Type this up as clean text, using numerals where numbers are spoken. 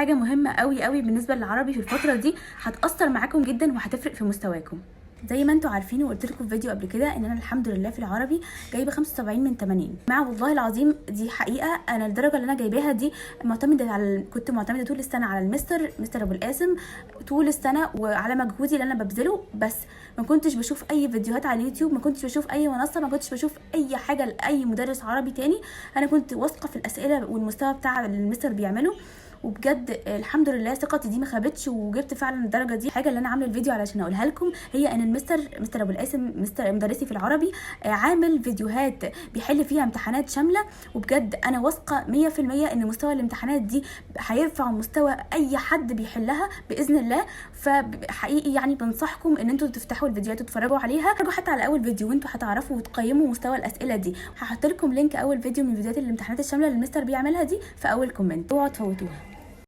حاجه مهمه قوي قوي بالنسبه للعربي في الفتره دي، هتاثر معاكم جدا وهتفرق في مستواكم. زي ما انتوا عارفين وقلت لكم في فيديو قبل كده ان انا الحمد لله في العربي جايبه 75 من 80. مع والله العظيم دي حقيقه، انا الدرجه اللي انا جايباها دي معتمده على، كنت معتمده طول السنه على مستر ابو القاسم طول السنه، وعلى مجهودي اللي انا ببذله. بس ما كنتش بشوف اي فيديوهات على اليوتيوب، ما كنتش بشوف اي منصه، ما كنتش بشوف اي حاجه لاي مدرس عربي تاني. انا كنت واثقه في الاسئله والمستوى بتاع المستر بيعمله، وبجد الحمد لله ثقتي دي ما خابتش وجبت فعلا الدرجه دي. الحاجه اللي انا عامله الفيديو علشان اقولها لكم هي ان مستر ابو القاسم، مدرسي في العربي، عامل فيديوهات بيحل فيها امتحانات شامله، وبجد انا واثقه 100% ان مستوى الامتحانات دي هيرفع مستوى اي حد بيحلها باذن الله. فحقيقي يعني بنصحكم ان انتوا تفتحوا الفيديوهات وتتفرجوا عليها، تتفرجوا حتى على اول فيديو وانتوا هتعرفوا وتقيموا مستوى الاسئله دي. هحط لكم لينك اول فيديو من فيديوهات الامتحانات الشامله اللي المستر بيعملها دي في اول كومنت، اوعوا تفوتوها.